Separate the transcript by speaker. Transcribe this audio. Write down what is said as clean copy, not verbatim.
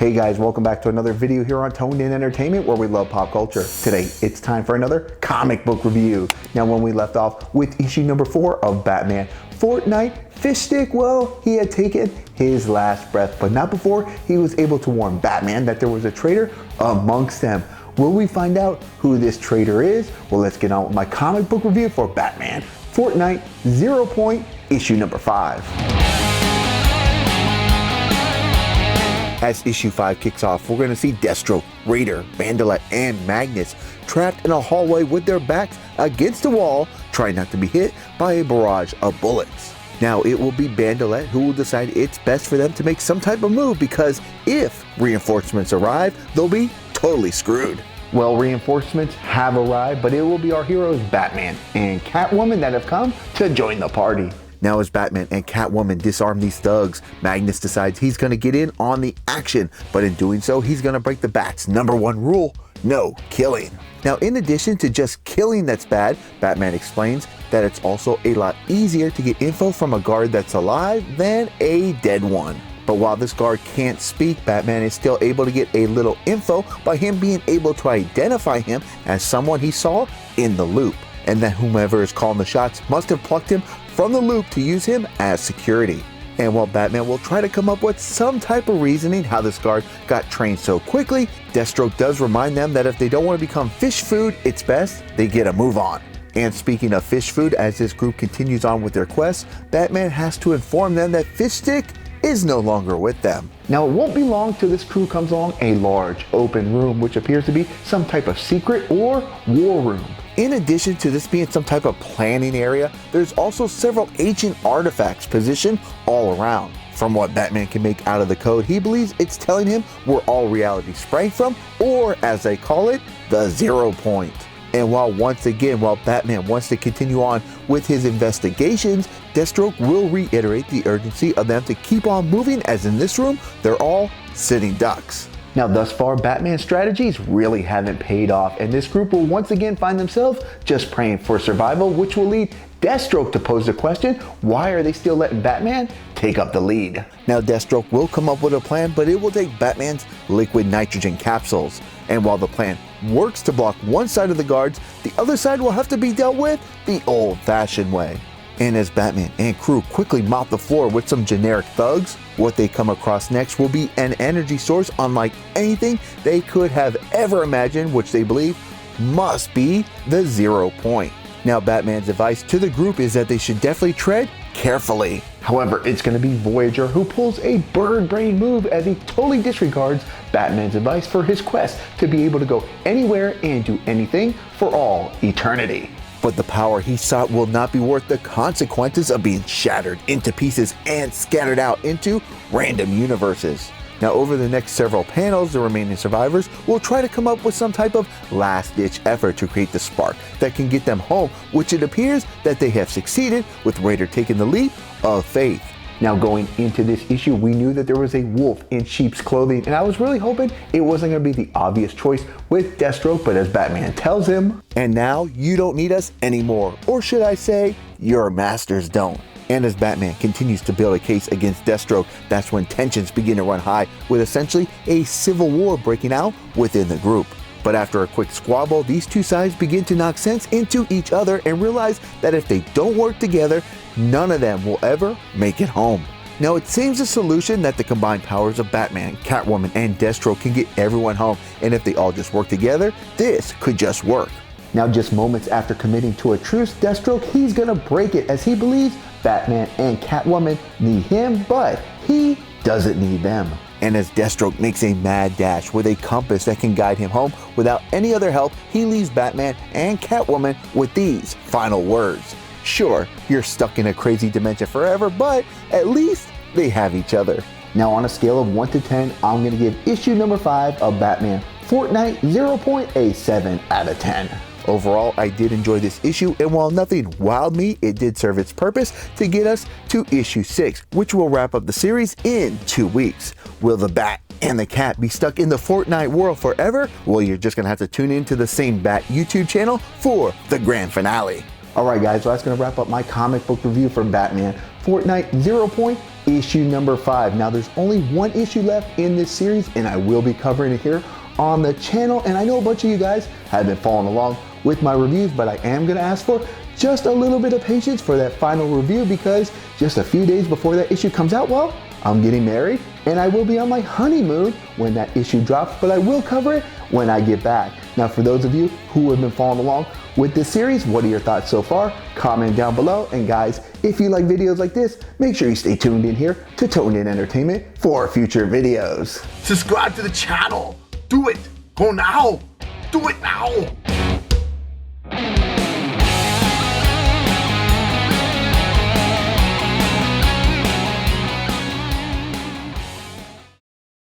Speaker 1: Hey guys, welcome back to another video here on Toned In Entertainment, where we love pop culture. Today, it's time for another comic book review. Now, when we left off with issue number 4 of Batman, Fortnite, Fish Stick, well, he had taken his last breath, but not before he was able to warn Batman that there was a traitor amongst them. Will we find out who this traitor is? Well, let's get on with my comic book review for Batman, Fortnite, 0 Point, issue number 5. As issue 5 kicks off, we're going to see Deathstroke, Raider, Bandelette, and Magnus trapped in a hallway with their backs against the wall, trying not to be hit by a barrage of bullets. Now, it will be Bandolette who will decide it's best for them to make some type of move, because if reinforcements arrive, they'll be totally screwed. Well, reinforcements have arrived, but it will be our heroes Batman and Catwoman that have come to join the party. Now, as Batman and Catwoman disarm these thugs, Magnus decides he's going to get in on the action, but in doing so, he's going to break the Bat's #1 rule: no killing. Now, in addition to just killing that's bad, Batman explains that it's also a lot easier to get info from a guard that's alive than a dead one. But while this guard can't speak, Batman is still able to get a little info by him being able to identify him as someone he saw in the loop, and that whomever is calling the shots must have plucked him from the loop to use him as security. And while Batman will try to come up with some type of reasoning how this guard got trained so quickly, Deathstroke does remind them that if they don't want to become fish food, it's best they get a move on. And speaking of fish food, as this group continues on with their quest, Batman has to inform them that Fish Stick is no longer with them. Now, it won't be long till this crew comes along a large open room, which appears to be some type of secret or war room. In addition to this being some type of planning area, there's also several ancient artifacts positioned all around. From what Batman can make out of the code, he believes it's telling him where all reality sprang from, or as they call it, the 0 point. And while Batman wants to continue on with his investigations, Deathstroke will reiterate the urgency of them to keep on moving, as in this room, they're all sitting ducks. Now, thus far, Batman's strategies really haven't paid off, and this group will once again find themselves just praying for survival, which will lead Deathstroke to pose the question, why are they still letting Batman take up the lead? Now, Deathstroke will come up with a plan, but it will take Batman's liquid nitrogen capsules. And while the plan works to block one side of the guards, the other side will have to be dealt with the old-fashioned way. And as Batman and crew quickly mop the floor with some generic thugs, what they come across next will be an energy source unlike anything they could have ever imagined, which they believe must be the 0 point. Now, Batman's advice to the group is that they should definitely tread carefully. However, it's going to be Voyager who pulls a bird brain move, as he totally disregards Batman's advice for his quest to be able to go anywhere and do anything for all eternity. But the power he sought will not be worth the consequences of being shattered into pieces and scattered out into random universes. Now, over the next several panels, the remaining survivors will try to come up with some type of last-ditch effort to create the spark that can get them home, which it appears that they have succeeded, with Raider taking the leap of faith. Now, going into this issue, we knew that there was a wolf in sheep's clothing, and I was really hoping it wasn't going to be the obvious choice with Deathstroke, but as Batman tells him, and now you don't need us anymore, or should I say, your masters don't. And as Batman continues to build a case against Deathstroke, that's when tensions begin to run high, with essentially a civil war breaking out within the group. But after a quick squabble, these two sides begin to knock sense into each other and realize that if they don't work together, none of them will ever make it home. Now, it seems a solution that the combined powers of Batman, Catwoman, and Deathstroke can get everyone home, and if they all just work together, this could just work. Now, just moments after committing to a truce, Deathstroke, he's gonna break it, as he believes Batman and Catwoman need him, but he doesn't need them. And as Deathstroke makes a mad dash with a compass that can guide him home without any other help, he leaves Batman and Catwoman with these final words: sure, you're stuck in a crazy dimension forever, but at least they have each other. Now, on a scale of 1 to 10, I'm gonna give issue number 5 of Batman Fortnite 0 point a 7 out of 10. Overall, I did enjoy this issue, and while nothing wowed me, it did serve its purpose to get us to issue 6, which will wrap up the series in 2 weeks. Will the Bat and the Cat be stuck in the Fortnite world forever? Well, you're just gonna have to tune in to the same Bat YouTube channel for the grand finale. Alright guys, so that's going to wrap up my comic book review for Batman Fortnite 0 Point, issue number 5. Now there's only one issue left in this series and I will be covering it here on the channel, and I know a bunch of you guys have been following along with my reviews, but I am going to ask for just a little bit of patience for that final review because just a few days before that issue comes out, well, I'm getting married and I will be on my honeymoon when that issue drops, but I will cover it when I get back. Now for those of you who have been following along with this series, what are your thoughts so far? Comment down below, and guys, if you like videos like this, make sure you stay tuned in here to Toned In Entertainment for future videos.
Speaker 2: Subscribe to the channel. Do it. Go now. Do it now.